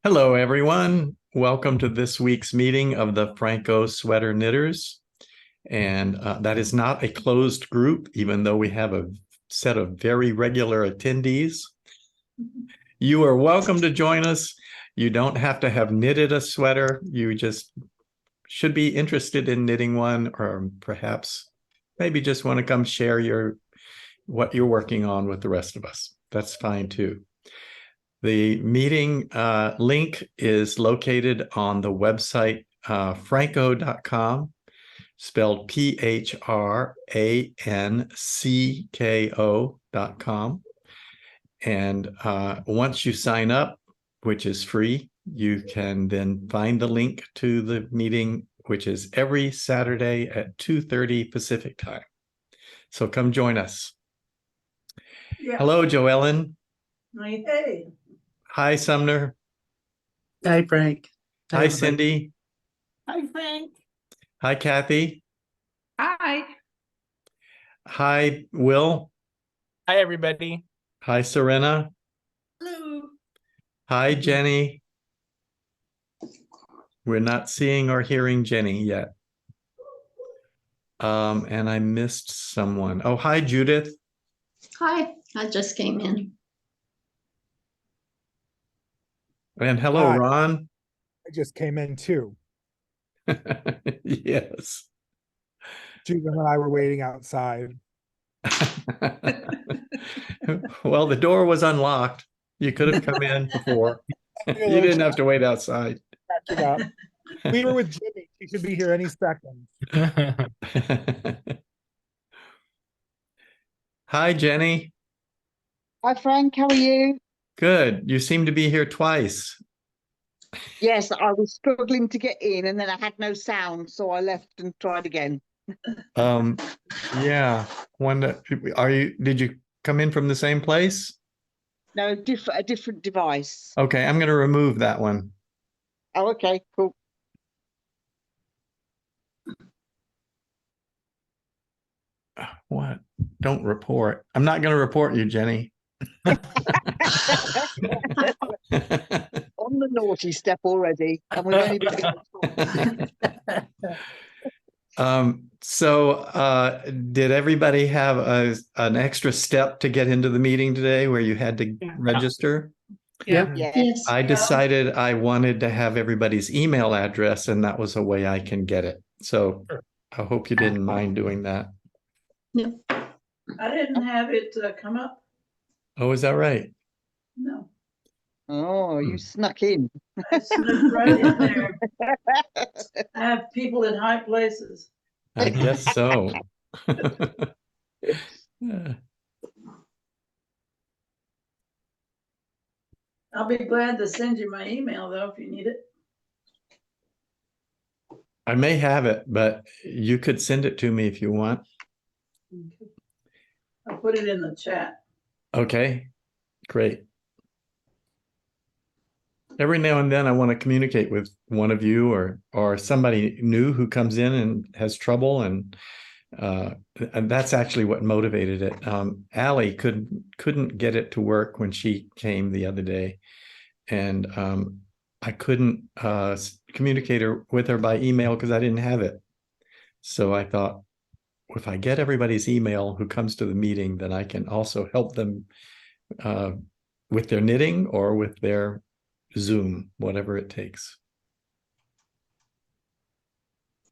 Hello, everyone. Welcome to this week's meeting of the Phrancko Sweater Knitters. And that is not a closed group, even though we have a set of very regular attendees. You are welcome to join us. You don't have to have knitted a sweater. You just should be interested in knitting one, or perhaps maybe just want to come share what you're working on with the rest of us. That's fine too. The meeting link is located on the website phrancko.com, spelled PHRANCKO.com. And once you sign up, which is free, you can then find the link to the meeting, which is every Saturday at 2:30 Pacific time. So come join us. Yeah. Hello, Joellen. Hey. Hi, Sumner. Hi, Frank. Hi, Cindy. Hi, Frank. Hi, Kathy. Hi. Hi, Will. Hi, everybody. Hi, Serena. Hello. Hi, Jenny. We're not seeing or hearing Jenny yet. And I missed someone. Oh, hi, Judith. Hi, I just came in. And hello, Hi. Ron. I just came in too. Yes. Judah and I were waiting outside. Well, the door was unlocked. You could have come in before. You didn't have to wait outside. Back it up. We were with Jimmy. She should be here any second. Hi, Jenny. Hi, Frank. How are you? Good. You seem to be here twice. Yes, I was struggling to get in and then I had no sound, so I left and tried again. Yeah. Did you come in from the same place? No, a different device. Okay, I'm going to remove that one. Oh, okay, cool. What? Don't report. I'm not going to report you, Jenny. On the naughty step already, and we've only did everybody have an extra step to get into the meeting today where you had to register? Yeah. Yes. I decided I wanted to have everybody's email address, and that was a way I can get it. So I hope you didn't mind doing that. No. I didn't have it come up. Oh, is that right? No. Oh, you snuck in. I snuck right in there. I have people in high places. I guess so. Yeah. I'll be glad to send you my email though if you need it. I may have it, but you could send it to me if you want. Okay. I'll put it in the chat. Okay, great. Every now and then I want to communicate with one of you or somebody new who comes in and has trouble, and that's actually what motivated it. Allie couldn't get it to work when she came the other day, and I couldn't communicate with her by email because I didn't have it. So I thought, if I get everybody's email who comes to the meeting, then I can also help them with their knitting or with their Zoom, whatever it takes.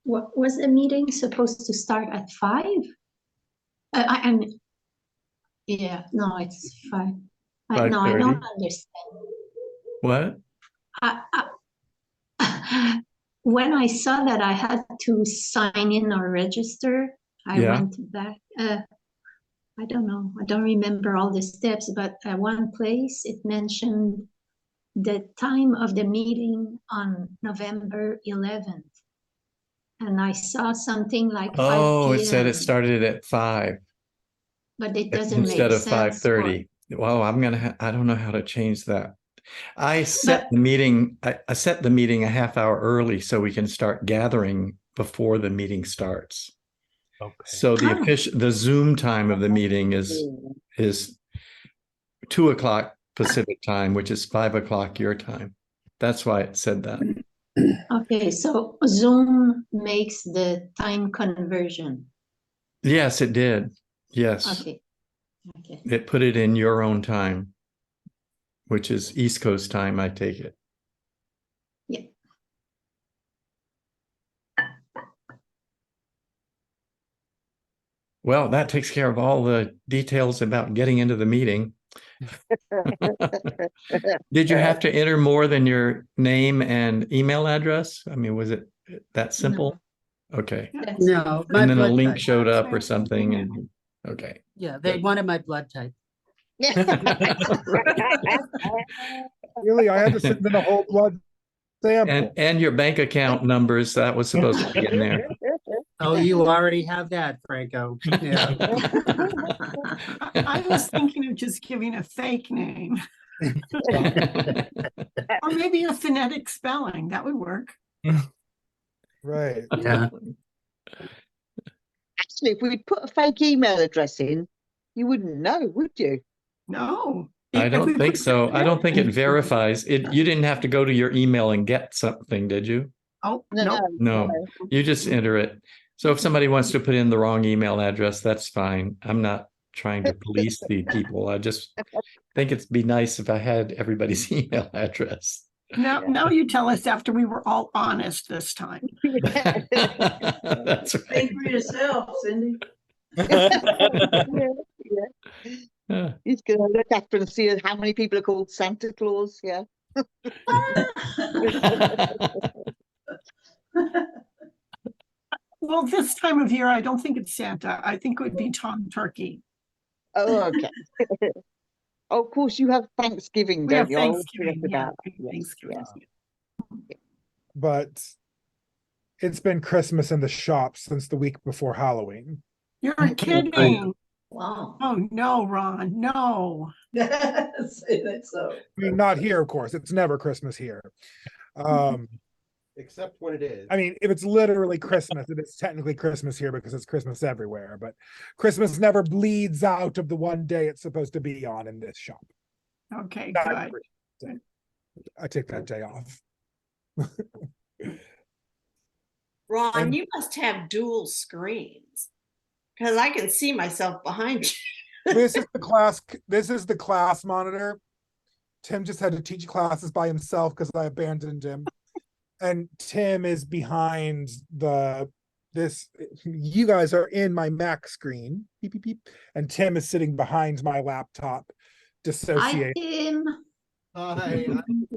What was the meeting supposed to start at 5? Yeah, no, it's 5. No, I don't understand. What? When I saw that I had to sign in or register, I went back. I don't know. I don't remember all the steps, but at one place it mentioned the time of the meeting on November 11th. And I saw something like 5 p.m. It said it started at 5. But it doesn't instead make of sense. 5:30. Well, I don't know how to change that. I set the meeting a half hour early so we can start gathering before the meeting starts. Okay. So the Zoom time of the meeting is 2 o'clock Pacific time, which is 5 o'clock your time. That's why it said that. Okay, so Zoom makes the time conversion. Yes, it did. Yes. Okay. Okay. It put it in your own time, which is East Coast time, I take it. Yeah. Well, that takes care of all the details about getting into the meeting. Did you have to enter more than your name and email address? I mean, was it that simple? Okay. Yes. No, my And then a blood link type. showed up or something and okay. Yeah, they wanted my blood type. Really, I had to send in a whole blood sample. And your bank account numbers, that was supposed to be in there. Oh, you already have that, Phrancko. Yeah. I was thinking of just giving a fake name or maybe a phonetic spelling. That would work. Right. Yeah. Actually, if we'd put a fake email address in, you wouldn't know, would you? No. I If don't we think put- so. I don't think it verifies it. You didn't have to go to your email and get something, did you? Oh, No, no. No, you just enter it. So if somebody wants to put in the wrong email address, that's fine. I'm not trying to police the people. I just think it'd be nice if I had everybody's email address. Now you tell us after we were all honest this time. That's right. Think for yourself, Cindy. Yeah. He's going to look after and see how many people are called Santa Claus. Yeah. Well, this time of year, I don't think it's Santa. I think it would be Tom Turkey. Oh, okay. Oh, of course, you have Thanksgiving, We have don't you? I always forget Thanksgiving. Yeah, about that. Yes, Thanksgiving. yes. But it's been Christmas in the shop since the week before Halloween. You're kidding. Wow. Oh, no, Ron, no. Say that so. I mean, not here, of course. It's never Christmas here. Except when it is. I mean, if it's literally Christmas, it is technically Christmas here because it's Christmas everywhere. But Christmas never bleeds out of the one day it's supposed to be on in this shop. Okay, Not good. every day. I take that day off. Ron, And- you must have dual screens because I can see myself behind you. This is the class. This is the class monitor. Tim just had to teach classes by himself because I abandoned him. And Tim is behind this. You guys are in my Mac screen. Beep, beep, beep. And Tim is sitting behind my laptop. Hi, Dissociate. Tim. Hi,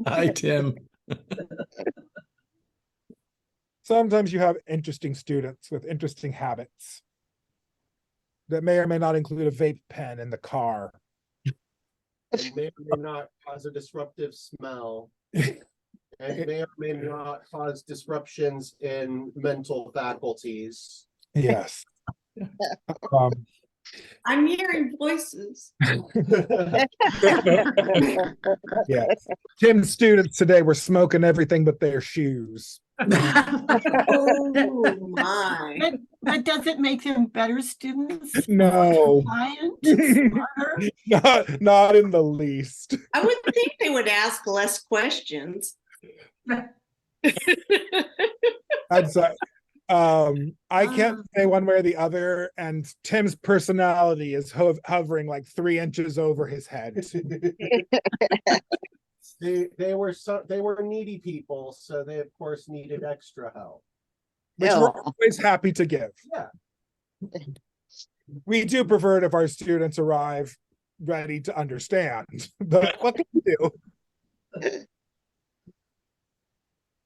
Hi, Tim. Sometimes you have interesting students with interesting habits that may or may not include a vape pen in the car. it may or may not cause a disruptive smell. And may or may not cause disruptions in mental faculties. Yes. I'm hearing voices. Yes. Tim's students today were smoking everything but their shoes. Oh my. But does it make them better students? No. Compliant? Smarter? Not in the least. I would think they would ask less questions. I can't say one way or the other, and Tim's personality is hovering like 3 inches over his head. They were needy people, so they of course needed extra help. Which we're always happy to give. Yeah. We do prefer it if our students arrive ready to understand, but what can you do?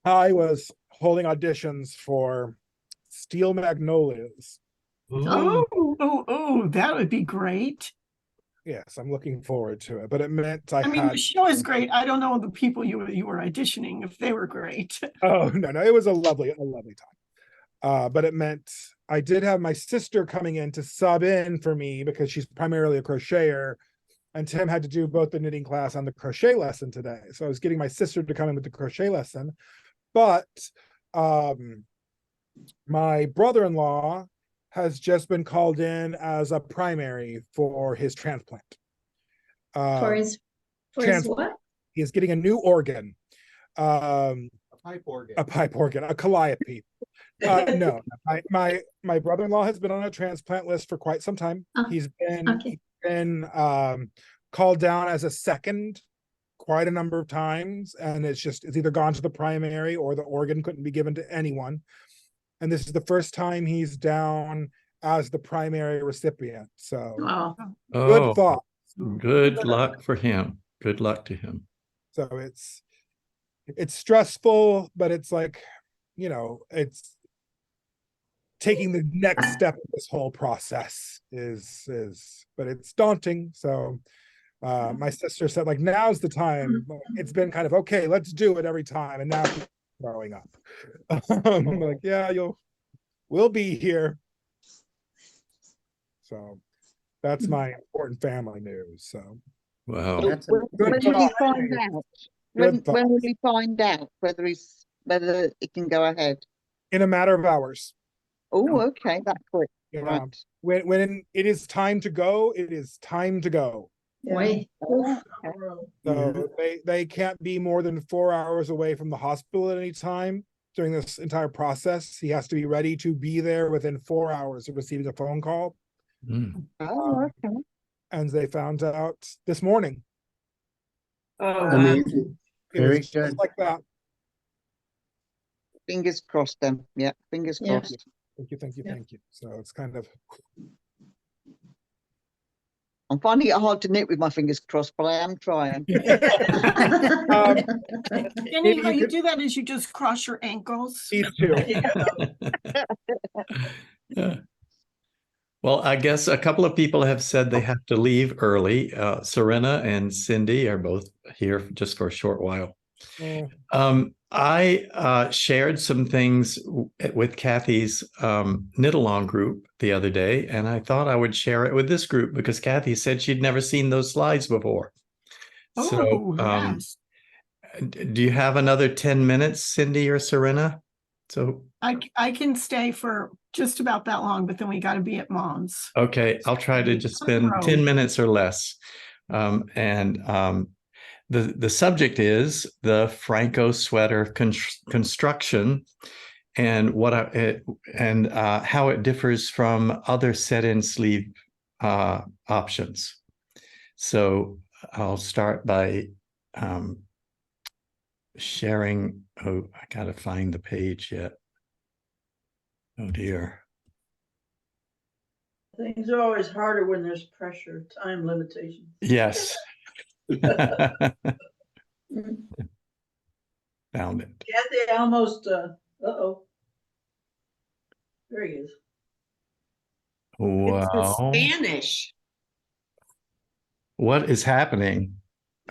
I was holding auditions for Steel Magnolias. Oh, that would be great. Yes, I'm looking forward to it, but it meant I I mean, had. the show is great. I don't know the people you were auditioning if they were great. Oh no, it was a lovely time. But it meant I did have my sister coming in to sub in for me because she's primarily a crocheter, and Tim had to do both the knitting class and the crochet lesson today. So I was getting my sister to come in with the crochet lesson, but my brother-in-law has just been called in as a primary for his transplant. For his what? He is getting a new organ. Pipe organ. a pipe organ, a calliope. No, my brother-in-law has been on a transplant list for quite some time. Oh, He's okay. been called down as a second quite a number of times, and it's either gone to the primary or the organ couldn't be given to anyone. And this is the first time he's down as the primary recipient. So Wow. good Oh, thought. good luck for him. Good luck to him. So it's stressful, but it's like, it's taking the next step of this whole process but it's daunting. So my sister said, like, now's the time. It's been kind of, okay, let's do it every time, and now she's growing up. I'm like, yeah, we'll be here. So that's my important family news. So Wow. That's When good will he thought. find out? Good thought. When will he find out whether it can go ahead? In a matter of hours. Oh, okay, that's quick. Yeah. Right. When it is time to go, it is time to go. Wait. Oh, okay. So they can't be more than 4 hours away from the hospital at any time during this entire process. He has to be ready to be there within 4 hours of receiving a phone call. Mm. Oh, okay. And they found out this morning. Oh, amazing. It Very was just good. like that. Fingers crossed then. Yeah, fingers Yeah. crossed. Thank you. So it's kind of I'm finding it hard to knit with my fingers crossed, but I am trying. um, And how you do that is you just cross your ankles. these two. Yeah. Well, I guess a couple of people have said they have to leave early. Serena and Cindy are both here just for a short while. I shared some things with Kathy's knit-along group the other day, and I thought I would share it with this group because Kathy said she'd never seen those slides before. Oh, yes. Do you have another 10 minutes, Cindy or Serena? So I can stay for just about that long, but then we got to be at Mom's. okay, I'll try to just spend 10 minutes or less. The subject is the Phrancko Sweater construction and how it differs from other set-in sleeve options. So I'll start by sharing. Oh, I gotta find the page yet. Oh dear. Things are always harder when there's pressure, time limitations. Yes. Found it. Kathy almost, uh-oh. There he is. It's the Wow. Spanish. What is happening?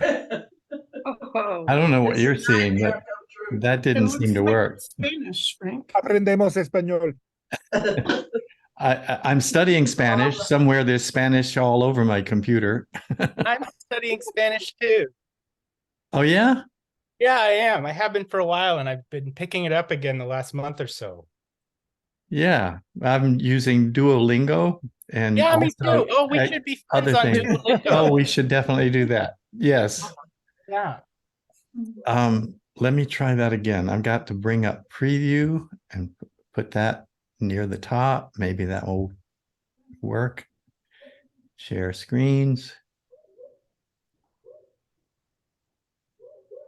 Oh, I don't know what It's you're a seeing, nightmare but come that It didn't looks seem to like work. Spanish, Frank. Aprendemos español. true. I'm studying Spanish. Somewhere there's Spanish all over my computer. I'm studying Spanish too. Oh, yeah? Yeah, I am. I have been for a while, and I've been picking it up again the last month or so. Yeah. I'm using Duolingo and Yeah, me also, too. Oh, we should be other friends on things. Duolingo. Oh, we should definitely do that. Yes. Yeah. Let me try that again. I've got to bring up preview and put that near the top. Maybe that will work. Share screens.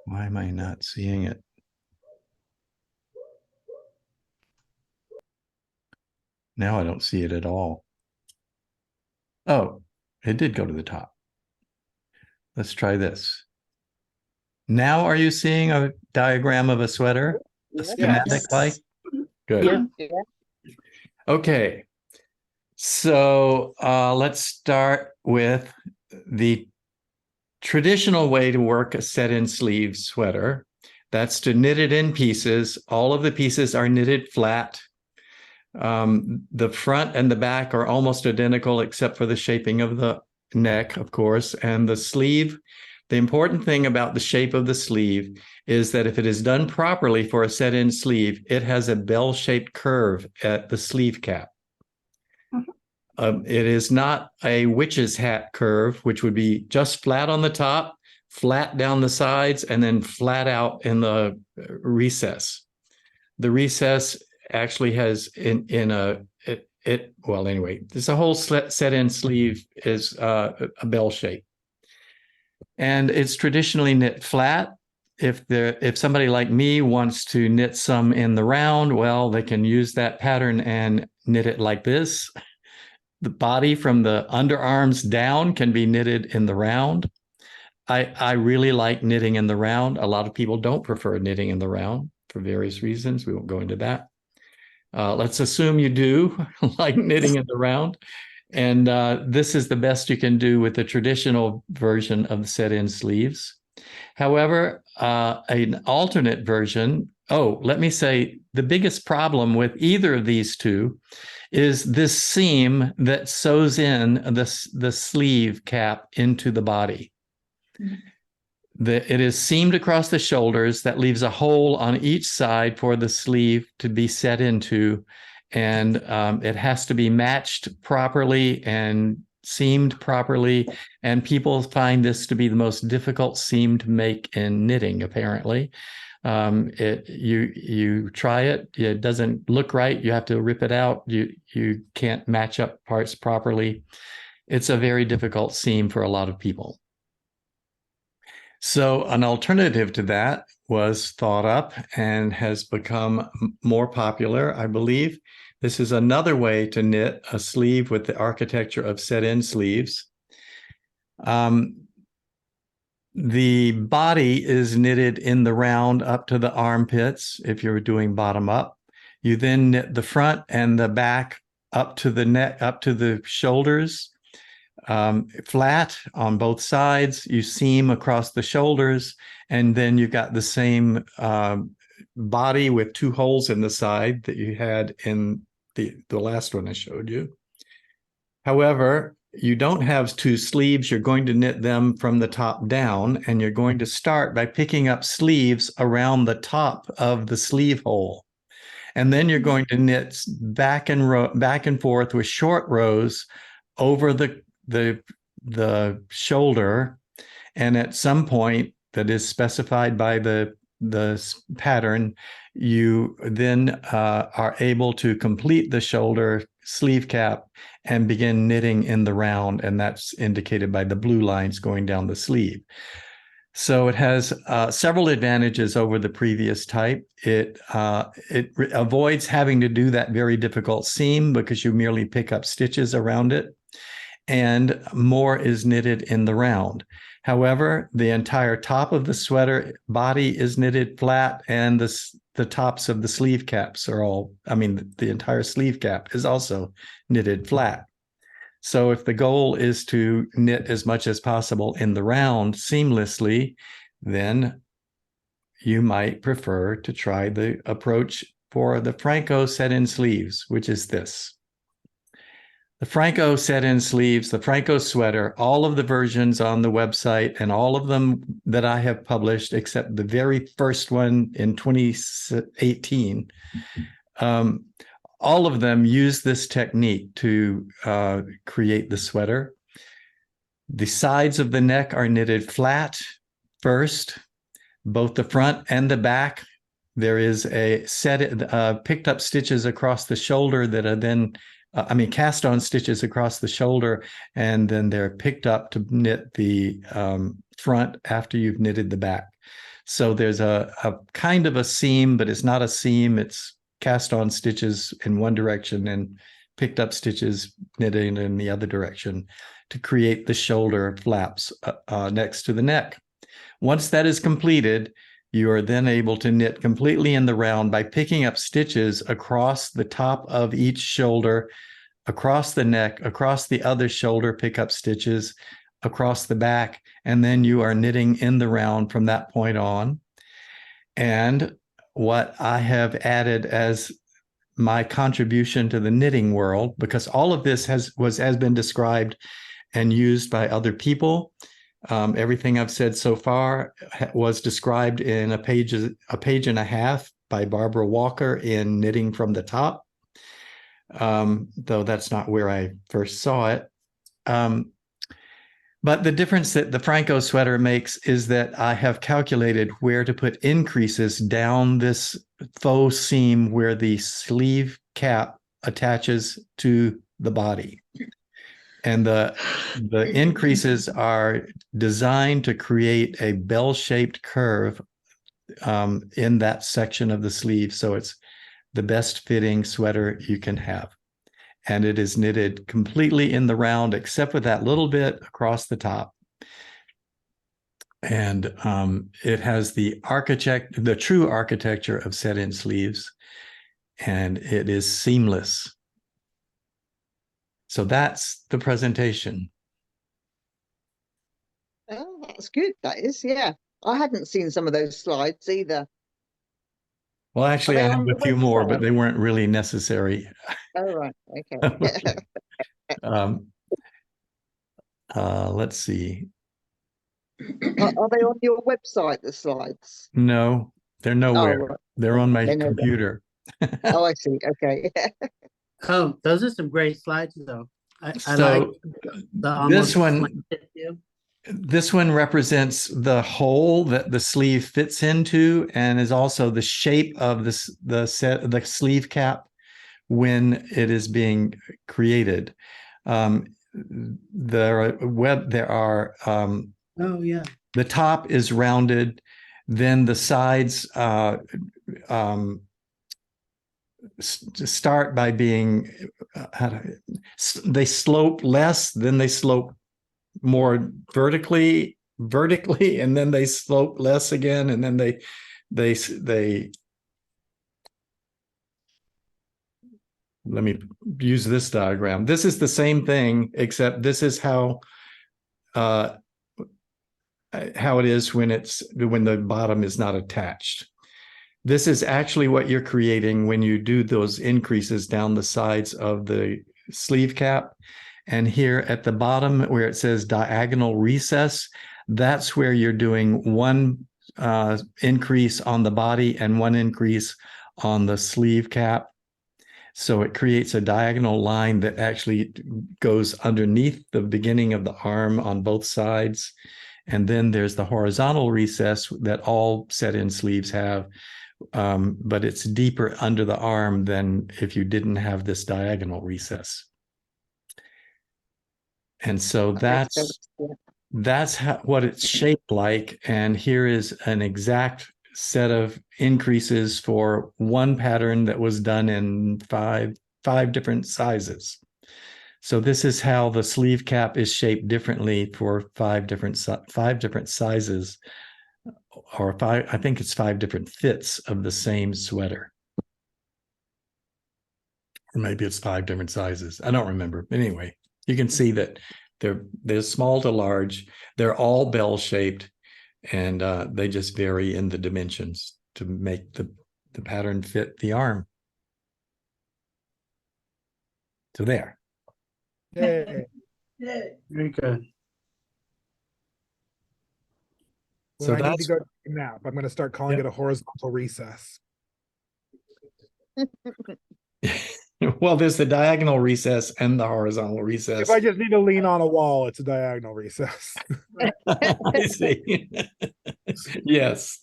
Why am I not seeing it? Now I don't see it at all. Oh, it did go to the top. Let's try this. Now are you seeing a diagram of a sweater? A schematic like? Good. Yeah. Okay. So let's start with the traditional way to work a set-in sleeve sweater. That's to knit it in pieces. All of the pieces are knitted flat. The front and the back are almost identical except for the shaping of the neck, of course, and the sleeve. The important thing about the shape of the sleeve is that if it is done properly for a set-in sleeve, it has a bell-shaped curve at the sleeve cap. It is not a witch's hat curve, which would be just flat on the top, flat down the sides and then flat out in the recess. The recess actually has well, anyway, this a whole set-in sleeve is a bell shape. And it's traditionally knit flat. If somebody like me wants to knit some in the round, well, they can use that pattern and knit it like this. The body from the underarms down can be knitted in the round. I really like knitting in the round. A lot of people don't prefer knitting in the round for various reasons. We won't go into that. Let's assume you do like knitting in the round. And this is the best you can do with the traditional version of the set-in sleeves. However, an alternate version, let me say the biggest problem with either of these two is this seam that sews in the sleeve cap into the body. It is seamed across the shoulders that leaves a hole on each side for the sleeve to be set into, and it has to be matched properly and seamed properly, and people find this to be the most difficult seam to make in knitting, apparently. You try it, it doesn't look right, you have to rip it out, you can't match up parts properly. It's a very difficult seam for a lot of people. So an alternative to that was thought up and has become more popular, I believe. This is another way to knit a sleeve with the architecture of set-in sleeves. The body is knitted in the round up to the armpits if you're doing bottom up. You then knit the front and the back up to the neck, up to the shoulders, flat on both sides. You seam across the shoulders, and then you've got the same body with two holes in the side that you had in the last one I showed you. However, you don't have two sleeves. You're going to knit them from the top down, and you're going to start by picking up sleeves around the top of the sleeve hole. And then you're going to knit back and forth with short rows over the shoulder. And at some point that is specified by the pattern, you then are able to complete the shoulder sleeve cap and begin knitting in the round, and that's indicated by the blue lines going down the sleeve. So it has several advantages over the previous type. It avoids having to do that very difficult seam because you merely pick up stitches around it, and more is knitted in the round. However, the entire top of the sweater body is knitted flat, and the tops of the sleeve caps are all, the entire sleeve cap is also knitted flat. So if the goal is to knit as much as possible in the round seamlessly, then you might prefer to try the approach for the Phrancko set-in sleeves, which is this. The Phrancko set-in sleeves, the Phrancko sweater, all of the versions on the website and all of them that I have published, except the very first one in 2018, all of them use this technique to create the sweater. The sides of the neck are knitted flat first, both the front and the back. There is a picked up stitches across the shoulder that are then cast on stitches across the shoulder, and then they're picked up to knit the front after you've knitted the back. So there's a kind of a seam, but it's not a seam. It's cast on stitches in one direction and picked up stitches knitting in the other direction to create the shoulder flaps next to the neck. Once that is completed, you are then able to knit completely in the round by picking up stitches across the top of each shoulder, across the neck, across the other shoulder, pick up stitches across the back, and then you are knitting in the round from that point on. And what I have added as my contribution to the knitting world, because all of this has been described and used by other people. Everything I've said so far was described in a page and a half by Barbara Walker in Knitting from the Top, though that's not where I first saw it. But the difference that the Phrancko sweater makes is that I have calculated where to put increases down this faux seam where the sleeve cap attaches to the body. And the increases are designed to create a bell-shaped curve in that section of the sleeve. So it's the best fitting sweater you can have. And it is knitted completely in the round, except for that little bit across the top. And it has the true architecture of set-in sleeves, and it is seamless. So that's the presentation. Oh, that's good. That is, yeah. I hadn't seen some of those slides either. Well, actually, Are I they have on a the few more, website? but they weren't really necessary. Oh, right. Okay. Let's see. Are they on your website, the slides? No, they're nowhere. Oh, right. They're on my They know that. computer. Oh, I see. Okay. Oh, those are some great slides though. I So like the almost this one, slanted view. this one represents the hole that the sleeve fits into, and is also the shape of the sleeve cap when it is being created. There are Oh, yeah. the top is rounded, then the sides start by being they slope less, then they slope more vertically, and then they slope less again, and then they let me use this diagram. This is the same thing, except this is how it is when the bottom is not attached. This is actually what you're creating when you do those increases down the sides of the sleeve cap. And here at the bottom where it says diagonal recess, that's where you're doing one increase on the body and one increase on the sleeve cap. So it creates a diagonal line that actually goes underneath the beginning of the arm on both sides. And then there's the horizontal recess that all set-in sleeves have, but it's deeper under the arm than if you didn't have this diagonal recess. And so that's what it's shaped like. And here is an exact set of increases for one pattern that was done in five different sizes. So this is how the sleeve cap is shaped differently for five different sizes, or I think it's 5 different fits of the same sweater. Or maybe it's 5 different sizes. I don't remember. Anyway, you can see that they're small to large. They're all bell shaped, and they just vary in the dimensions to make the pattern fit the arm. So there. Yay. Yeah. Very good. So When I need to that's go take a nap, I'm going to start calling Yep. it a horizontal recess. well, there's the diagonal recess and the horizontal recess. If I just need to lean on a wall, it's a diagonal recess. I see. Yes.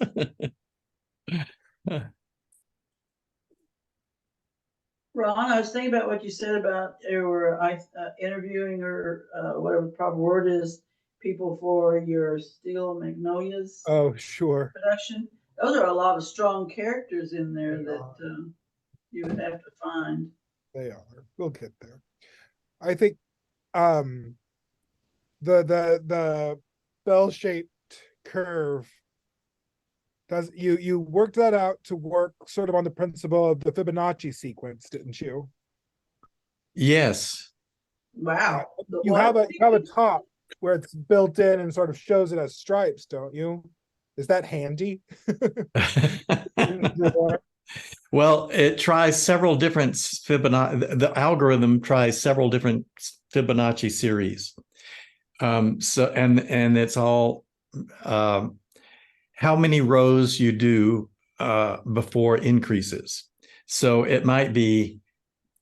Ron, I was thinking about what you said about you were interviewing, or whatever the proper word is, people for your Steel Magnolias Oh, sure. production. Those are a lot of strong characters in there They that are. you would have to find. They are. We'll get there. I think the bell-shaped curve does you worked that out to work sort of on the principle of the Fibonacci sequence, didn't you? Yes. Wow. You have a top where it's built in and sort of shows it as stripes, don't you? Is that handy? Well, it tries several different Fibonacci. The algorithm tries several different Fibonacci series. So and it's all how many rows you do before increases. So it might be,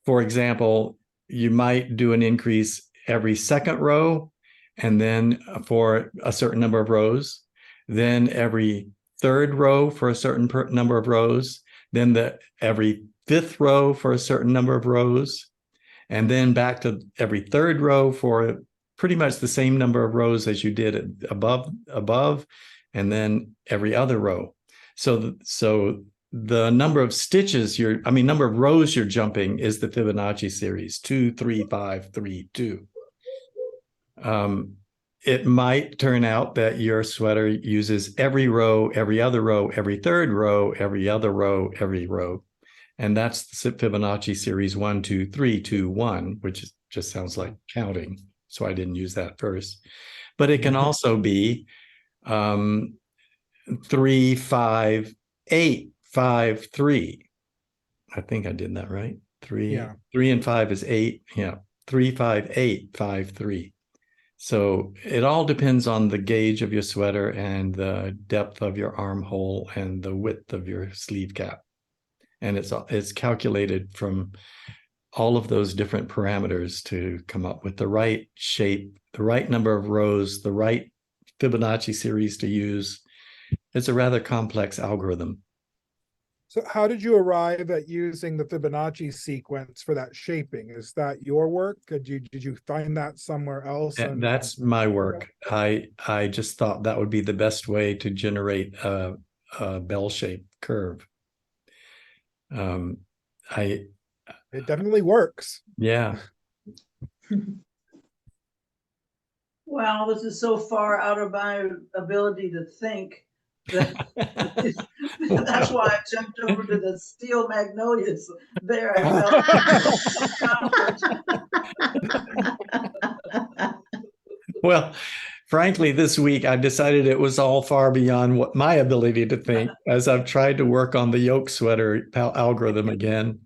for example, you might do an increase every second row, and then for a certain number of rows, then every third row for a certain number of rows, then every fifth row for a certain number of rows, and then back to every third row for pretty much the same number of rows as you did above, and then every other row. So the number of stitches number of rows you're jumping is the Fibonacci series, 2, 3, 5, 3, 2. It might turn out that your sweater uses every row, every other row, every third row, every other row, every row. And that's the Fibonacci series 1, 2, 3, 2, 1, which just sounds like counting. So I didn't use that first. But it can also be 3, 5, 8, 5, 3. I think I did that right. 3 and 5 is 8. Yeah. 3, 5, 8, 5, 3. So it all depends on the gauge of your sweater and the depth of your armhole and the width of your sleeve cap. And it's calculated from all of those different parameters to come up with the right shape, the right number of rows, the right Fibonacci series to use. It's a rather complex algorithm. So how did you arrive at using the Fibonacci sequence for that shaping? Is that your work? Did you find that somewhere else? That's my work. I just thought that would be the best way to generate a bell-shaped curve. It definitely works. Yeah. Well, this is so far out of my ability to think that that's why I jumped over to the steel magnolias. There, I felt. Well, frankly, this week I decided it was all far beyond what my ability to think, as I've tried to work on the yoke sweater algorithm again.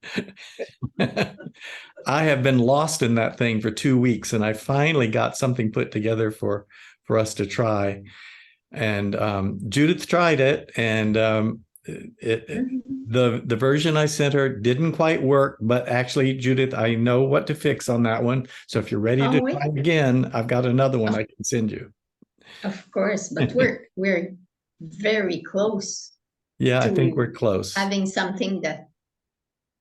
I have been lost in that thing for 2 weeks, and I finally got something put together for us to try. And Judith tried it, and the version I sent her didn't quite work, but actually, Judith, I know what to fix on that one. So if you're ready to try again, I've got another one I can send you. Of course, but we're very close. Yeah, I think we're close. Having something that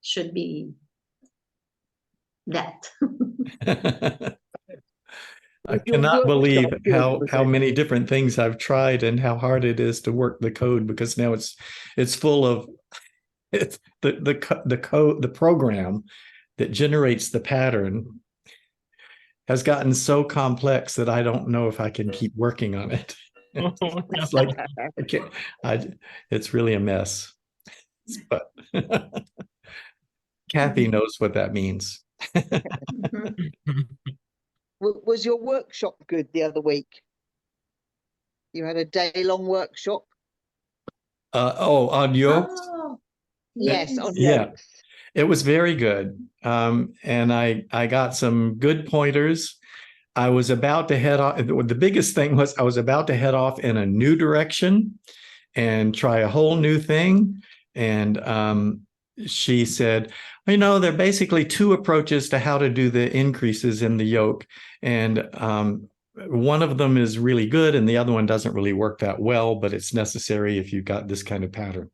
should be that. I cannot believe how many different things I've tried and how hard it is to work the code, because now it's full of the code, the program that generates the pattern has gotten so complex that I don't know if I can keep working on it. It's like it's really a mess. But Kathy knows what that means. Was your workshop good the other week? You had a day-long workshop? On yokes? Oh, yes, on yeah. yokes. It was very good. And I got some good pointers. I was about to head off. The biggest thing was I was about to head off in a new direction and try a whole new thing. And she said, there are basically 2 approaches to how to do the increases in the yoke. And one of them is really good and the other one doesn't really work that well, but it's necessary if you've got this kind of pattern.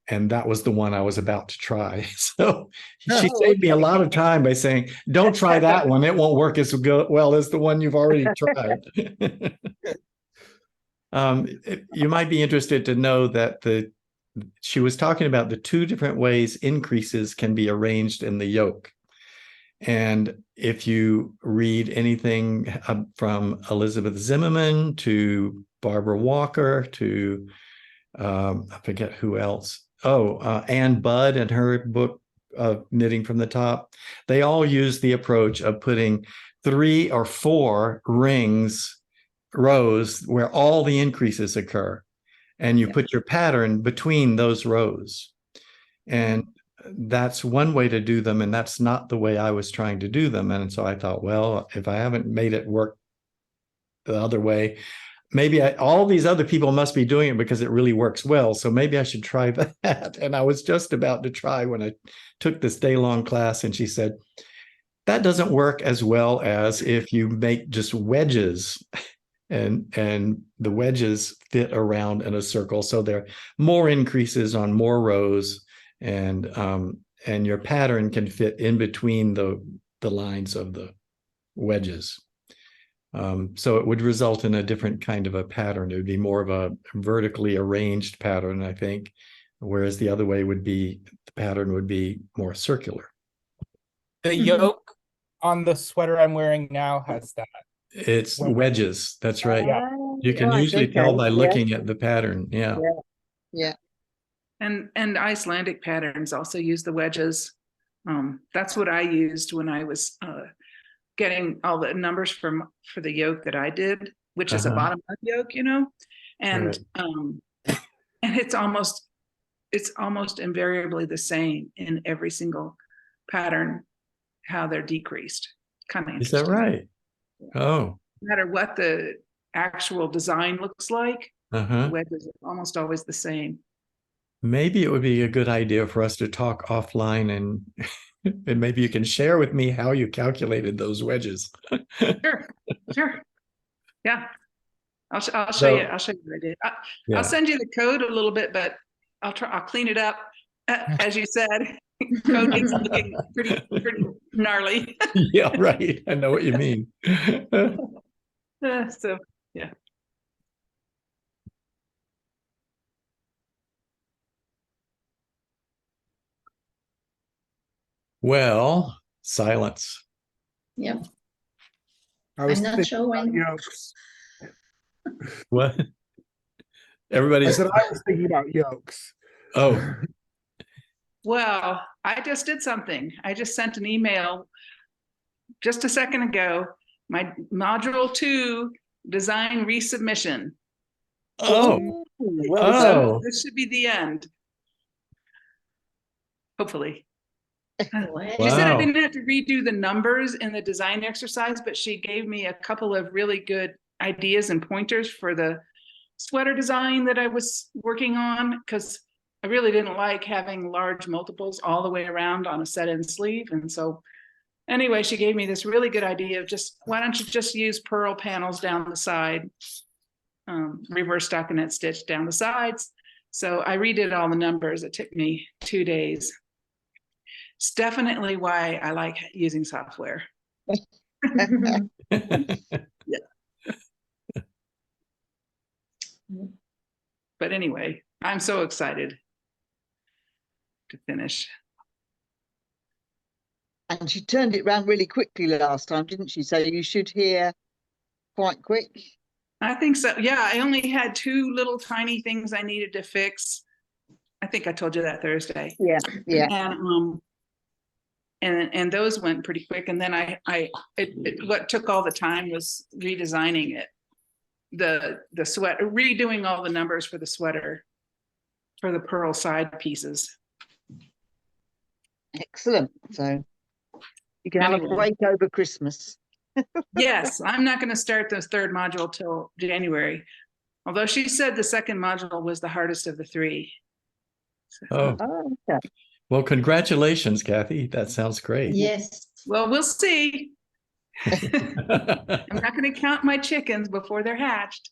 And that was the one I was about to try. So she saved me a lot of time by saying, don't try that one. It won't work as well as the one you've already tried. You might be interested to know that she was talking about the 2 different ways increases can be arranged in the yoke. And if you read anything from Elizabeth Zimmerman to Barbara Walker to I forget who else. Ann Budd and her book Knitting from the Top, they all use the approach of putting 3 or 4 rows where all the increases occur. And you put your pattern between those rows. And that's one way to do them. And that's not the way I was trying to do them. And so I thought, well, if I haven't made it work the other way, maybe all these other people must be doing it because it really works well. So maybe I should try that. And I was just about to try when I took this day-long class, and she said, that doesn't work as well as if you make just wedges and the wedges fit around in a circle. So there are more increases on more rows, and your pattern can fit in between the lines of the wedges. So it would result in a different kind of a pattern. It would be more of a vertically arranged pattern, I think, whereas the other way would be, the pattern would be more circular. The yoke on the sweater I'm wearing now has that. It's wedges. That's right. Yeah. You can Right, usually tell okay, by yeah. looking at the pattern. Yeah. Yeah. And Icelandic patterns also use the wedges. That's what I used when I was getting all the numbers for the yoke that I did, which is a bottom up yoke, you know, and and it's almost invariably the same in every single pattern, how they're decreased. Kind of Is that interesting. right? Oh. No matter what the actual design looks like, the wedges are almost always the same. Maybe it would be a good idea for us to talk offline, and and maybe you can share with me how you calculated those wedges. Sure. Yeah. I'll show you. I'll show you what I did. I'll send you the code a little bit, but I'll clean it up. As you said, code is looking pretty gnarly. Yeah, right. I know what you mean. So yeah. Well, silence. Yep. I was I'm not thinking sure about when. yolks. What? I Everybody's. said I was thinking about yolks. Oh, Well, I just did something. I just sent an email just a second ago. My module 2 design resubmission. oh, Well So oh. this should be the end. Hopefully. She said I Wow. didn't have to redo the numbers in the design exercise, but she gave me a couple of really good ideas and pointers for the sweater design that I was working on, because I really didn't like having large multiples all the way around on a set-in sleeve. And so anyway, she gave me this really good idea of just, why don't you just use purl panels down the side, reverse stockinette stitch down the sides. So I redid all the numbers. It took me 2 days. It's definitely why I like using software. But anyway, I'm so excited to finish. And she turned it around really quickly last time, didn't she? So you should hear quite quick. I think so. Yeah, I only had 2 little tiny things I needed to fix. I think I told you that Thursday. Yeah. And those went pretty quick. And then what took all the time was redesigning it. The sweater, redoing all the numbers for the sweater, for the purl side pieces. Excellent. So you can have a break over Christmas. Yes, I'm not going to start the 3rd module till January. Although she said the 2nd module was the hardest of the 3. So. Oh. Okay. Well, congratulations, Kathy. That sounds great. Yes. Well, we'll see. I'm not going to count my chickens before they're hatched.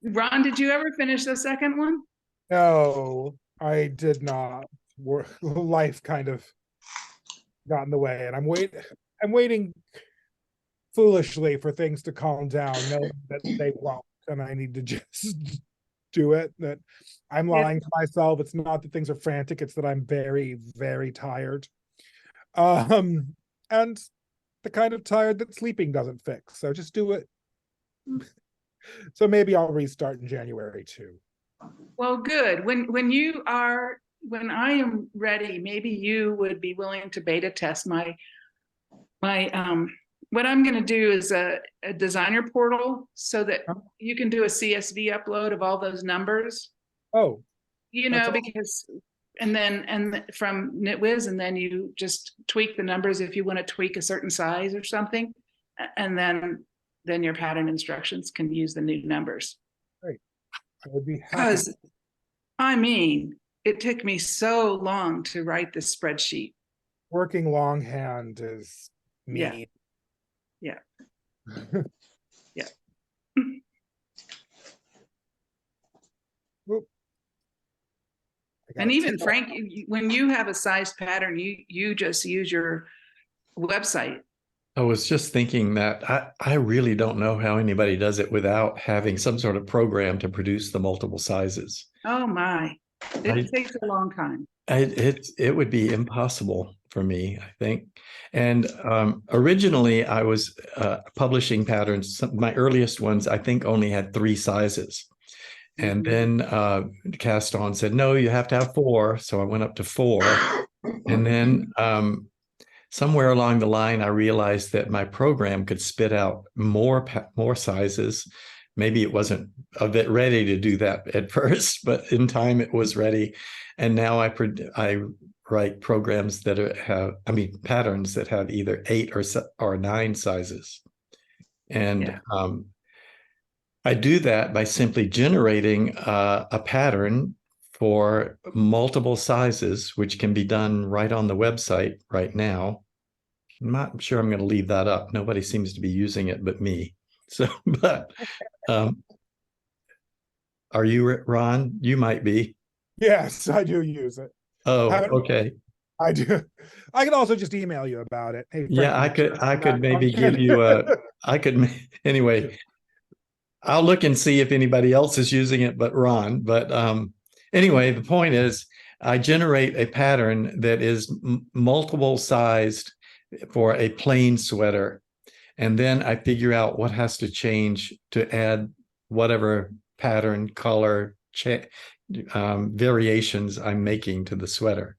Ron, did you ever finish the 2nd one? No, I did not. Life kind of got in the way, and I'm waiting foolishly for things to calm down, knowing that they won't, and I need to just do it. That I'm lying to myself. It's not that things are frantic, it's that I'm very, very tired. And the kind of tired that sleeping doesn't fix. So just do it. So maybe I'll restart in January too. Well, good. When I am ready, maybe you would be willing to beta test my what I'm going to do is a designer portal so that you can do a CSV upload of all those numbers. Oh, you know, because and from NitWiz, and then you just tweak the numbers if you want to tweak a certain size or something, and then your pattern instructions can use the new numbers. Great. I would be happy. Because I mean, it took me so long to write this spreadsheet. Working longhand is Yeah. mean. Yeah. Yeah. Oop. I got And a even tickle. Frank, when you have a size pattern, you just use your website. I was just thinking that I really don't know how anybody does it without having some sort of program to produce the multiple sizes. Oh my, it takes a long time. It would be impossible for me, I think. And originally I was publishing patterns. My earliest ones, I think, only had 3 sizes. And then Cast On said, no, you have to have 4. So I went up to 4. And then somewhere along the line, I realized that my program could spit out more sizes. Maybe it wasn't a bit ready to do that at first, but in time it was ready. And now I write programs that patterns that have either 8 or 9 sizes. And I do that by simply generating a pattern for multiple sizes, which can be done right on the website right now. I'm not sure I'm going to leave that up. Nobody seems to be using it but me. So, but are you, Ron? You might be. Yes, I do use it. Oh, okay. I do. I can also just email you about it. Hey, Yeah, I could maybe give you anyway. I'll look and see if anybody else is using it but Ron. But anyway, the point is I generate a pattern that is multiple sized for a plain sweater. And then I figure out what has to change to add whatever pattern, color, variations I'm making to the sweater.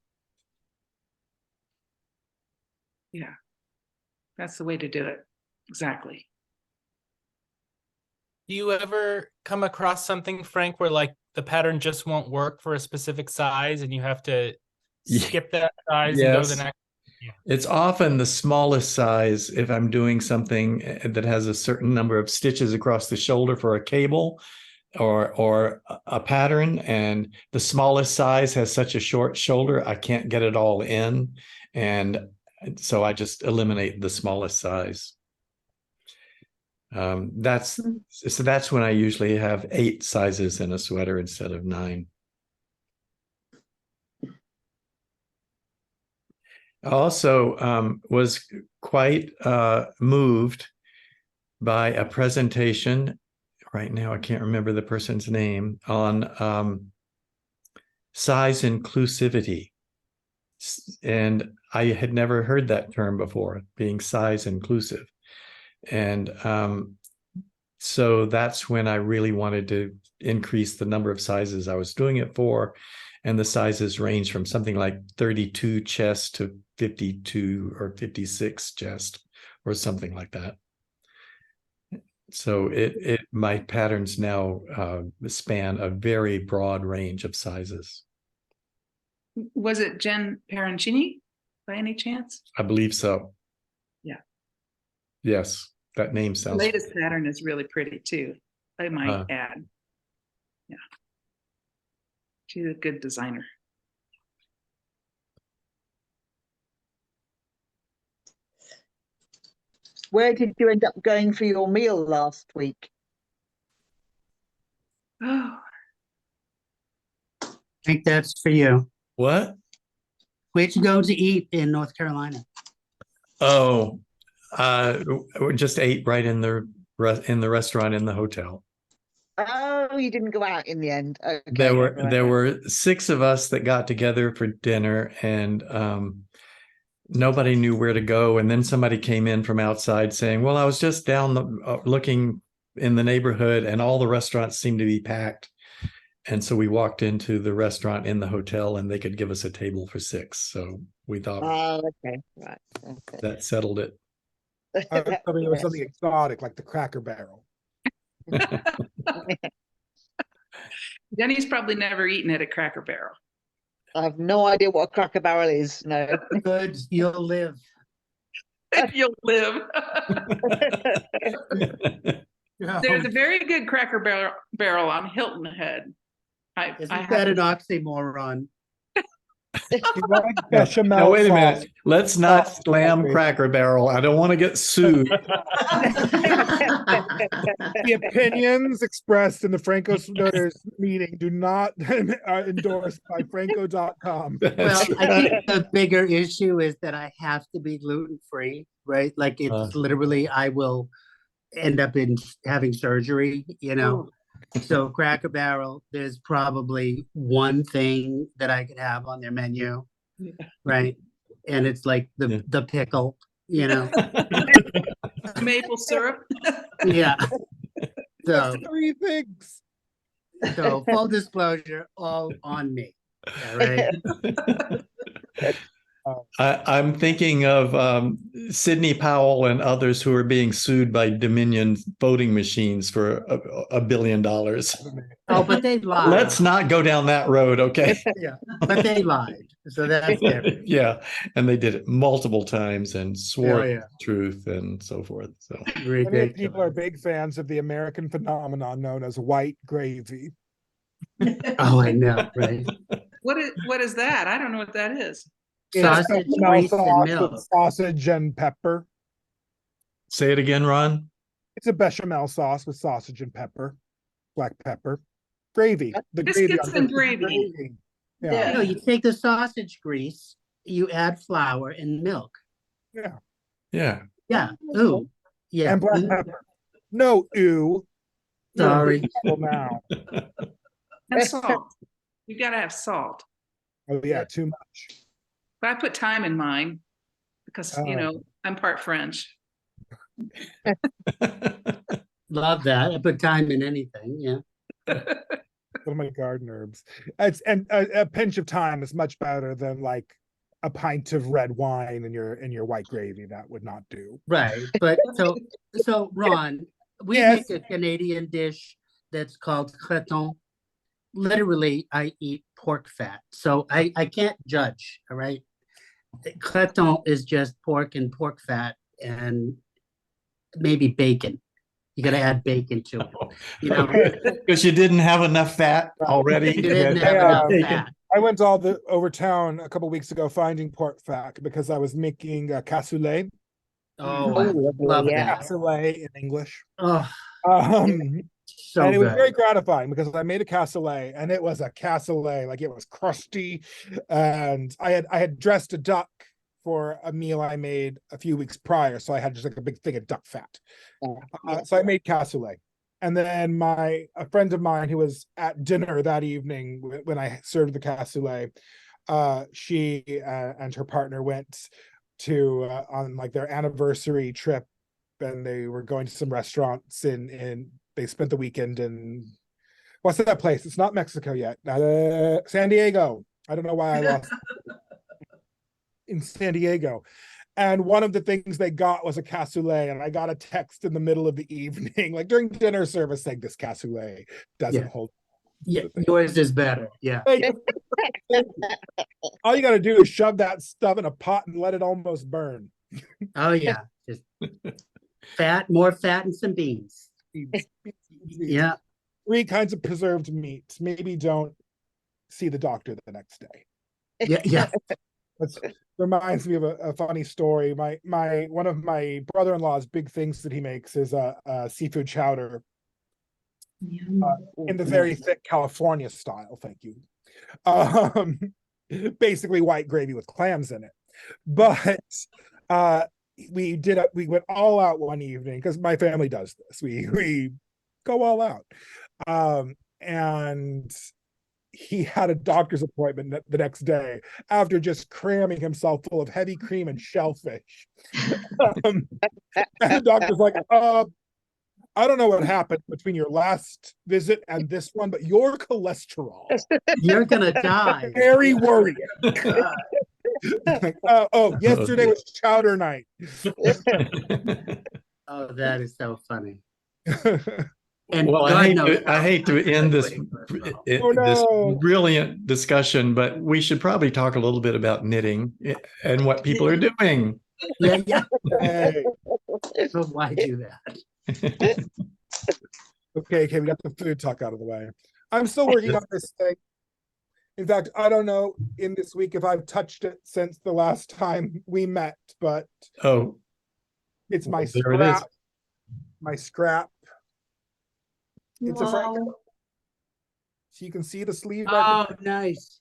Yeah, that's the way to do it. Exactly. Do you ever come across something, Frank, where like the pattern just won't work for a specific size and you have to skip that size and go to the next? Yeah. It's often the smallest size if I'm doing something that has a certain number of stitches across the shoulder for a cable or a pattern, and the smallest size has such a short shoulder, I can't get it all in. And so I just eliminate the smallest size. That's when I usually have 8 sizes in a sweater instead of 9. I also was quite moved by a presentation. Right now, I can't remember the person's name, on size inclusivity. And I had never heard that term before, being size inclusive. And so that's when I really wanted to increase the number of sizes I was doing it for. And the sizes range from something like 32 chest to 52 or 56 chest or something like that. So my patterns now span a very broad range of sizes. Was it Jen Parancini by any chance? I believe so. Yeah. Yes, that name sounds. The latest pattern is really pretty too, I might add. Yeah. She's a good designer. Where did you end up going for your meal last week? Oh, I think that's for you. What? Where'd you go to eat in North Carolina? Oh, we just ate right in the restaurant in the hotel. Oh, you didn't go out in the end. Okay, There were 6 of us that got together for dinner, and nobody knew where to go. And then somebody came in from outside saying, well, I was just down looking in the neighborhood and all the restaurants seemed to be packed. And so we walked into the restaurant in the hotel and they could give us a table for 6. So we thought, okay, right. Okay. That settled it. I was hoping it was something exotic like the Cracker Barrel. Jenny's probably never eaten at a Cracker Barrel. I have no idea what a Cracker Barrel is. No. Good, you'll live. You'll live. Yeah. There's a very good Cracker Barrel on Hilton Head. Isn't that an oxymoron? You like bechamel Now, wait a sauce. minute. Let's not Sauce. slam Cracker Barrel. I don't want to get sued. The opinions expressed in the Phrancko Sweaters meeting do not are endorsed by Phrancko.com. Well, I think the bigger issue is that I have to be gluten-free, right? Like it's literally, I will end up in having surgery, you know? So Cracker Barrel, there's probably one thing that I could have on their menu, right? And it's like the pickle, you know? Maple syrup. Yeah. That's So, 3 things. so full disclosure, all on me. All right. I'm thinking of Sidney Powell and others who are being sued by Dominion voting machines for $1 billion. Oh, but they lied. Let's not go down that road, okay? Yeah, but they lied. So that's different. Yeah, and they did it multiple times and swore Oh, yeah. the truth and so forth. So Many people are big fans of the American phenomenon known as white gravy. Oh, I know, right? What is that? I don't know what that is. Sausage, Bechamel grease, and sauce milk. with sausage and pepper. say it again, Ron. It's a bechamel sauce with sausage and pepper, black pepper, gravy. The Biscuits gravy and gravy. Yeah. No, you take the sausage grease, you add flour and milk. Yeah. Yeah. Yeah. Ooh. Yeah. And black Ooh. pepper. No, ew. Sorry. Now. And salt. You gotta have salt. Oh yeah, too much. But I put thyme in mine because you know I'm part French. Love that. I put time in anything. Yeah. One of my garden herbs. It's and a pinch of thyme is much better than like a pint of red wine in your white gravy. That would not do. Right. But so Ron, we Yes. make a Canadian dish that's called creton. Literally, I eat pork fat. So I can't judge. All right. Creton is just pork and pork fat and maybe bacon. You got to add bacon to it. You know, Because you didn't have enough fat already. you didn't have enough Bacon. fat. I went over town a couple weeks ago finding pork fat because I was making cassoulet. Oh, I love that. Cassoulet in English. Oh, so and it was good. very gratifying because I made a cassoulet and it was a cassoulet, like it was crusty. And I had dressed a duck for a meal I made a few weeks prior. So I had just like a big thing of duck fat. So I made cassoulet. And then a friend of mine who was at dinner that evening when I served the cassoulet, she and her partner went to on like their anniversary trip, and they were going to some restaurants in they spent the weekend in what's that place? It's not Mexico yet. San Diego. I don't know why I lost in San Diego. And one of the things they got was a cassoulet, and I got a text in the middle of the evening, like during dinner service, saying this cassoulet doesn't hold. Yeah, yours is better. Yeah. All you got to do is shove that stuff in a pot and let it almost burn. Oh yeah, just fat, more fat, and some beans. Yeah. 3 kinds of preserved meats. Maybe don't see the doctor the next day. Yeah, yeah. That reminds me of a funny story. One of my brother-in-law's big things that he makes is a seafood chowder in the very thick California style. Thank you. Basically white gravy with clams in it. But we went all out one evening because my family does this. We go all out. And he had a doctor's appointment the next day after just cramming himself full of heavy cream and shellfish. And the doctor's like, I don't know what happened between your last visit and this one, but your cholesterol. You're gonna die. Very worried. Like, yesterday was chowder night. Oh, that is so funny. And well, God I knows hate to end this this brilliant discussion, but we should probably talk a little bit about knitting and what people are doing. Yeah, yeah. Hey. So why do that? Okay, we got the food talk out of the way. I'm still working on this thing. In fact, I don't know in this week if I've touched it since the last time we met, but Oh, it's my well, there it is. scrap. My scrap. It's a Phrancko. Wow. So you can see the sleeve right Oh, nice.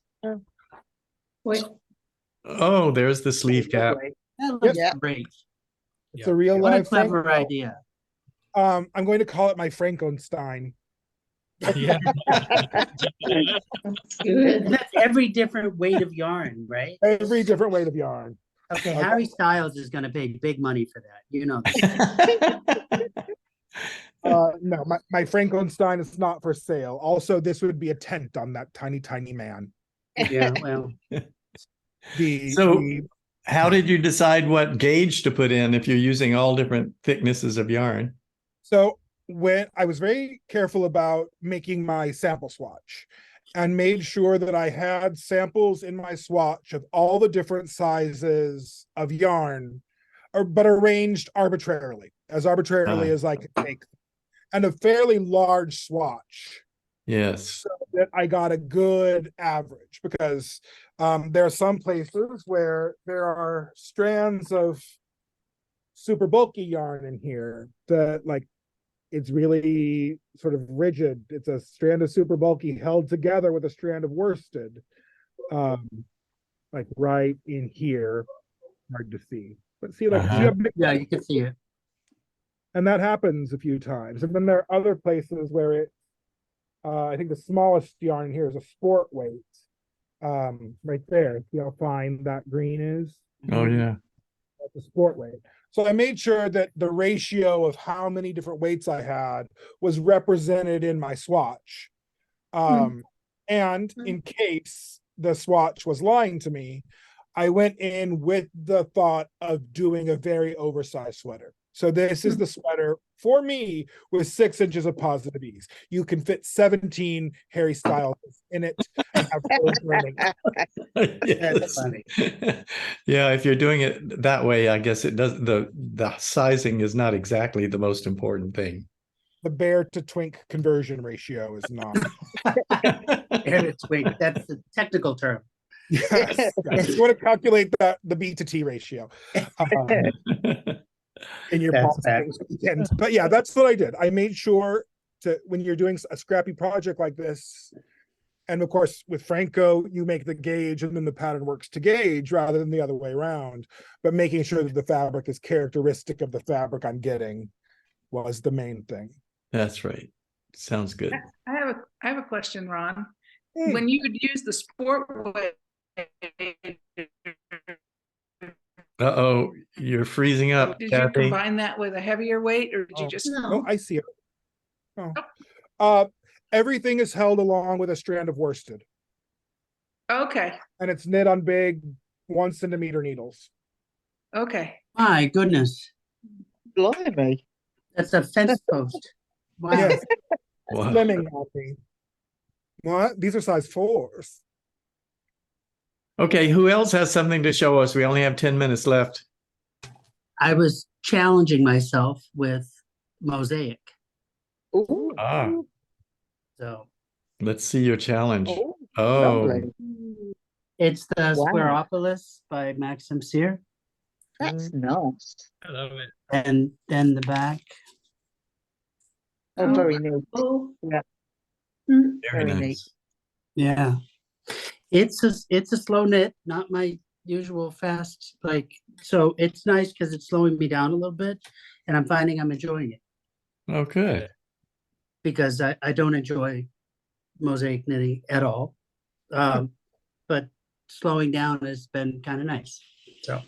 Wait, Oh, there's the sleeve cap. That looks Yeah. great. It's a real What a life clever Phrancko. idea. I'm going to call it my Frankenstein. Yeah. that's good. That's every different weight of yarn, right? Every different weight of yarn. Okay, Okay. Harry Styles is going to pay big money for that. You know that. No, my Frankenstein is not for sale. Also, this would be a tent on that tiny, tiny man. Yeah, well, So how did you decide what gauge to put in if you're using all different thicknesses of yarn? So when I was very careful about making my sample swatch and made sure that I had samples in my swatch of all the different sizes of yarn, but arranged arbitrarily as I could make them, and a fairly large swatch. Yes. So that I got a good average, because there are some places where there are strands of super bulky yarn in here that, like, it's really sort of rigid. It's a strand of super bulky held together with a strand of worsted, like right in here. Hard to see, but see, like, see how big, yeah, you can see it. and that happens a few times. And then there are other places where it, I think the smallest yarn in here is a sport weight, right there. See how fine that green is? Oh, yeah. That's a sport weight. So I made sure that the ratio of how many different weights I had was represented in my swatch. And in case the swatch was lying to me, I went in with the thought of doing a very oversized sweater. So this is the sweater for me with 6 inches of positive ease. You can fit 17 Harry Styles in it and have clothes running. That's funny. Yeah, if you're doing it that way, I guess it does, the sizing is not exactly the most important thing. The bear to twink conversion ratio is not. And it's wait, that's the technical term. Yes, yes. You want to calculate the B to T ratio in your That's policy weekend. But yeah, that's what I did. I made sure to, when you're doing a scrappy project like this, and of course with Phrancko, you make the gauge and then the pattern works to gauge rather than the other way around. But making sure that the fabric is characteristic of the fabric I'm getting was the main thing. That's right. Sounds good. I have a question, Ron. Hey. When you would use the sport weight, Uh-oh, you're freezing up, did you Kathy. combine that with a heavier weight, or did you just? Oh, I see it. Oh. Everything is held along with a strand of worsted, Okay, and it's knit on big 1 centimeter needles. okay. My goodness, Blimey. that's a fence post. Wow. Yes. Wow. Slimming happy. What? These are size 4s. Okay, who else has something to show us? We only have 10 minutes left. I was challenging myself with mosaic. Ooh. Ah, So let's see your challenge. Oh, Oh, lovely. it's the Wow. Squareopolis by Maxim Sear. That's nice. I love it. And then the back. Oh, very neat. Oh. Yeah. Mm. very very neat. nice. Yeah. It's a slow knit, not my usual fast, like, so it's nice because it's slowing me down a little bit, and I'm finding I'm enjoying it, Oh, good. because I don't enjoy mosaic knitting at all. But slowing down has been kind of nice. So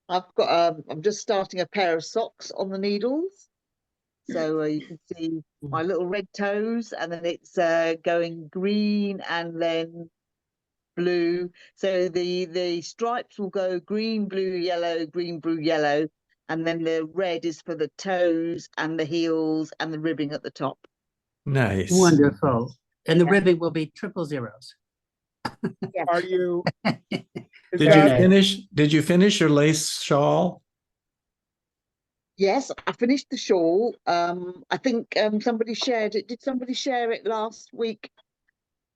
I've got I'm just starting a pair of socks on the needles. So you can see my little red toes, and then it's going green and then blue. So the stripes will go green, blue, yellow, green, blue, yellow, and then the red is for the toes and the heels and the ribbing at the top. Nice. wonderful. And the ribbing will be 000. Are you? Did you finish your lace shawl? Yes, I finished the shawl. I think somebody shared it. Did somebody share it last week?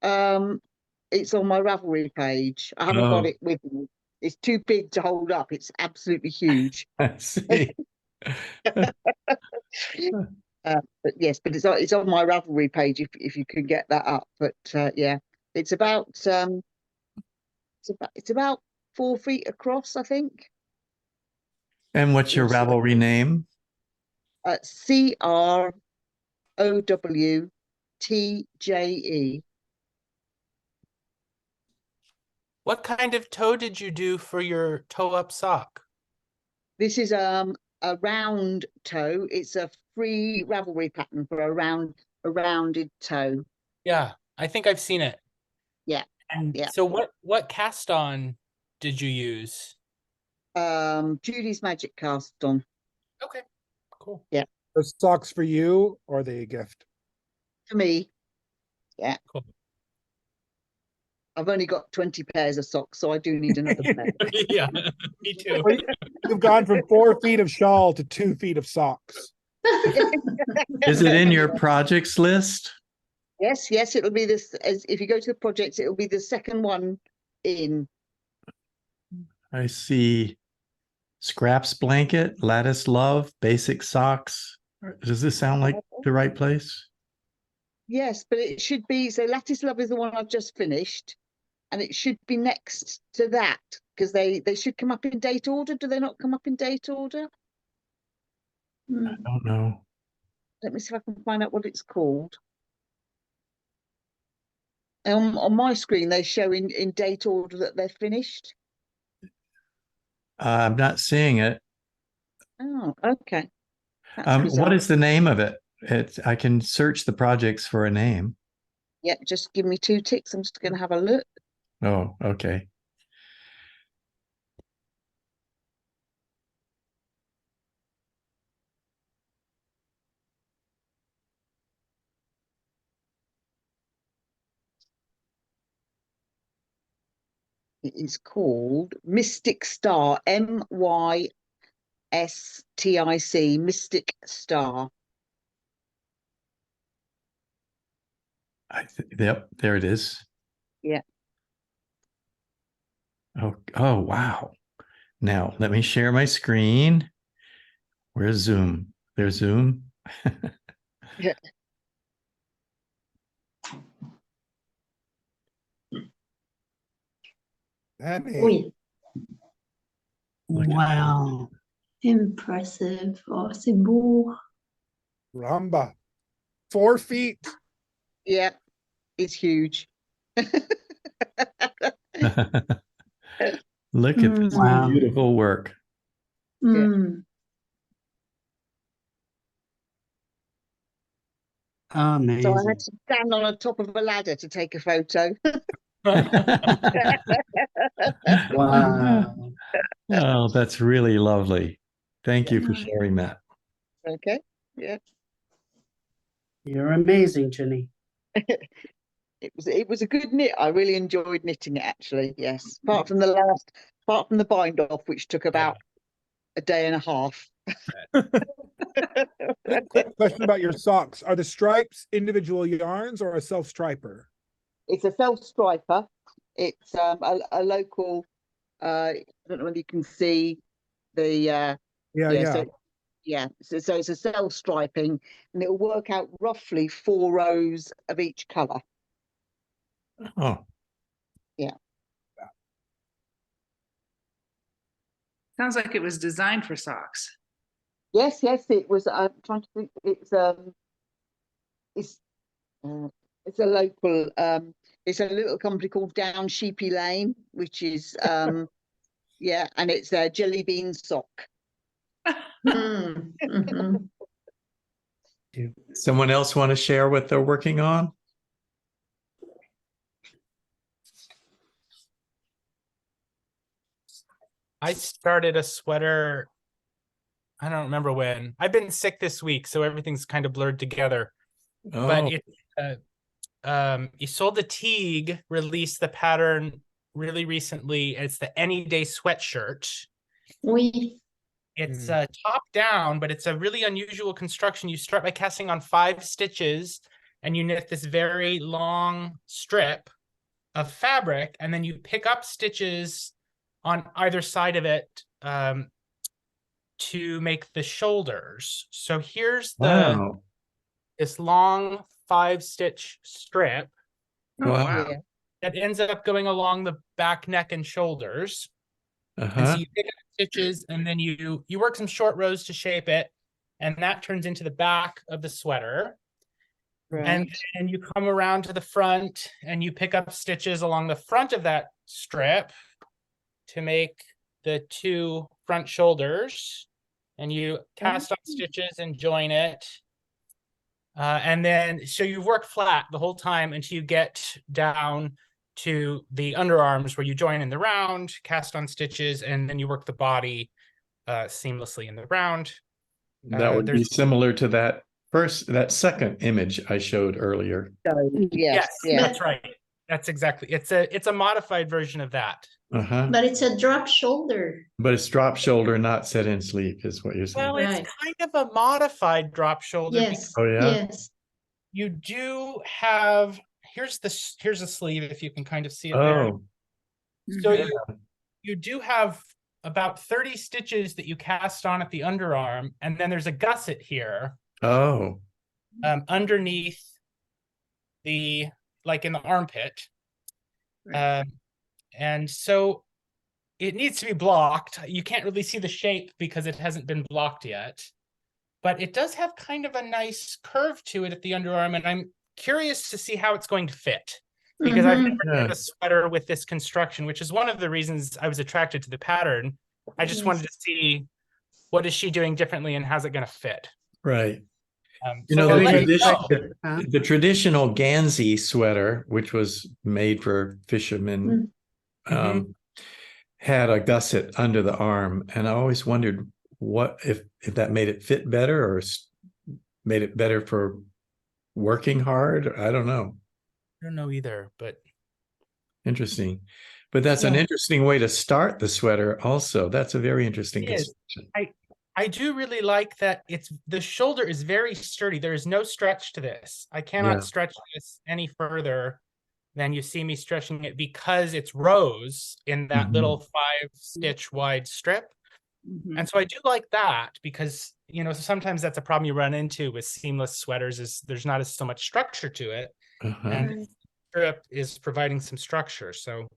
It's on my Ravelry page. I haven't got Oh. it with me. It's too big to hold up. It's absolutely huge. I see. But yes, but it's on my Ravelry page if you can get that up. But yeah, it's about 4 feet across, I think. And what's your Ravelry name? CROWTJE. What kind of toe did you do for your toe up sock? This is a round toe. It's a free Ravelry pattern for a rounded toe. Yeah, I think I've seen it. Yeah. And yeah. so what cast on did you use? Judy's Magic Cast On. Okay, cool. Yeah. Are socks for you or are they a gift? For me. Yeah. Cool. I've only got 20 pairs of socks, so I do need another pair. Yeah, me too. Well, you've gone from 4 feet of shawl to 2 feet of socks. Is it in your projects list? Yes, it'll be this. If you go to the projects, it'll be the second one in. I see scraps blanket, lattice love, basic socks. Does this sound like the right place? Yes, but it should be, so Lattice Love is the one I've just finished, and it should be next to that, because they should come up in date order. Do they not come up in date order? I don't know. Let me see if I can find out what it's called. On my screen, they show in date order that they're finished. I'm not seeing it. Oh, okay. That's What bizarre. is the name of it? I can search the projects for a name. Yeah, just give me 2 ticks. I'm just going to have a look. Oh, okay. It is called Mystic Star, MYSTIC, Mystic Star. Yep, there it is. Yeah. Oh, wow. Now let me share my screen. Where's Zoom? There's Zoom. Yeah. Oui. Wow. Impressive. Oh, c'est beau. Ramba. 4 feet. Yeah, it's huge. Look at this beautiful work. Mm. Amazing. So I had to stand on the top of a ladder to take a photo. Wow. Oh, that's really lovely. Thank you for sharing that. Okay. Yeah. You're amazing, Jenny. It was a good knit. I really enjoyed knitting it, actually. Yes. Apart from the bind off, which took about a day and a half. Quick question about your socks. Are the stripes individual yarns or a self-striper? It's a self-striper. It's a local, I don't know whether you can see the so it's a self-striping, and it'll work out roughly 4 rows of each color. Oh. Yeah. Sounds like it was designed for socks. Yes, it was. I'm trying to think. It's a local. It's a little company called Down Sheepy Lane, which is yeah, and it's a jelly bean sock. Someone else want to share what they're working on? I started a sweater. I don't remember when. I've been sick this week, so everything's kind of blurred together. Oh. But Isolde Teague released the pattern really recently. It's the Any Day sweatshirt. Oui. It's top down, but it's a really unusual construction. You start by casting on 5 stitches and you knit this very long strip of fabric, and then you pick up stitches on either side of it to make the shoulders. So here's this long 5-stitch strip. Wow. That ends up going along the back, neck, and shoulders. And so you pick up stitches, and then you work some short rows to shape it, and that turns into the back of the sweater. And you come around to the front, and you pick up stitches along the front of that strip to make the 2 front shoulders, and you cast on stitches and join it. And then, so you work flat the whole time until you get down to the underarms where you join in the round, cast on stitches, and then you work the body seamlessly in the round. That would be similar to that second image I showed earlier. Yes, that's right. That's exactly. It's a modified version of that. But it's a drop shoulder. But it's drop shoulder, not set in sleeve, is what you're saying. Well, it's kind of a modified drop shoulder. Yes. Oh yeah. Yes. You do have. Here's a sleeve, if you can kind of see it there. So you do have about 30 stitches that you cast on at the underarm, and then there's a gusset here. Underneath like in the armpit. And so it needs to be blocked. You can't really see the shape because it hasn't been blocked yet, but it does have kind of a nice curve to it at the underarm, and I'm curious to see how it's going to fit, because I've never done a sweater with this construction, which is one of the reasons I was attracted to the pattern. I just wanted to see, what is she doing differently and how's it going to fit? Right. The the traditional Gansey sweater, which was made for fishermen, had a gusset under the arm, and I always wondered what if that made it fit better or made it better for working hard. I don't know. I don't know either, but interesting. But that's an interesting way to start the sweater. Also, that's a very interesting construction. I do really like that the shoulder is very sturdy. There is no stretch to this. I cannot stretch this any further than you see me stretching it, because it's rows in that little 5-stitch wide strip. And so I do like that, because sometimes that's a problem you run into with seamless sweaters, is there's not so much structure to it. And the strip is providing some structure. So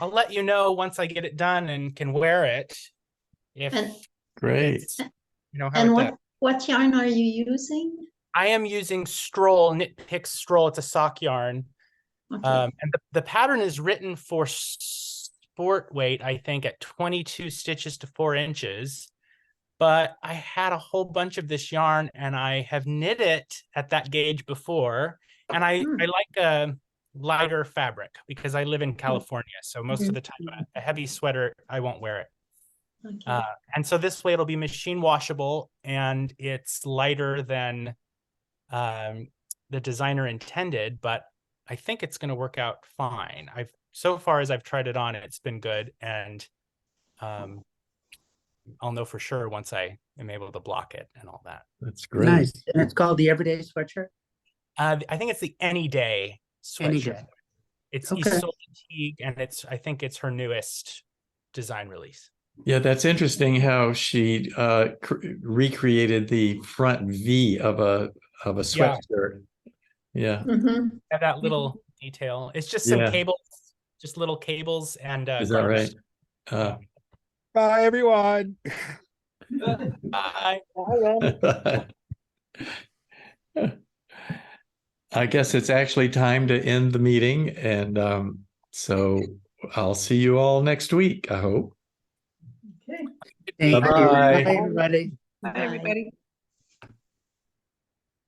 I'll let you know once I get it done and can wear it. Great. What yarn are you using? I am using Knit Picks Stroll. It's a sock yarn. And the pattern is written for sport weight, I think, at 22 stitches to 4 inches. But I had a whole bunch of this yarn, and I have knit it at that gauge before. And I like a lighter fabric because I live in California. So most of the time, a heavy sweater, I won't wear it. And so this way it'll be machine washable, and it's lighter than the designer intended, but I think it's going to work out fine. So far as I've tried it on, it's been good, and I'll know for sure once I am able to block it and all that. That's great. Nice. And it's called the Everyday Sweatshirt? I think it's the Any Day sweatshirt. It's Isolde Teague, and I think it's her newest design release. Yeah, that's interesting how she recreated the front V of a sweatshirt. Yeah. That little detail. It's just some cables, just little cables and is that right? Bye, everyone. Bye. I guess it's actually time to end the meeting, and so I'll see you all next week, I hope. Okay. Thank you. Bye-bye. Bye, everybody. Bye, everybody.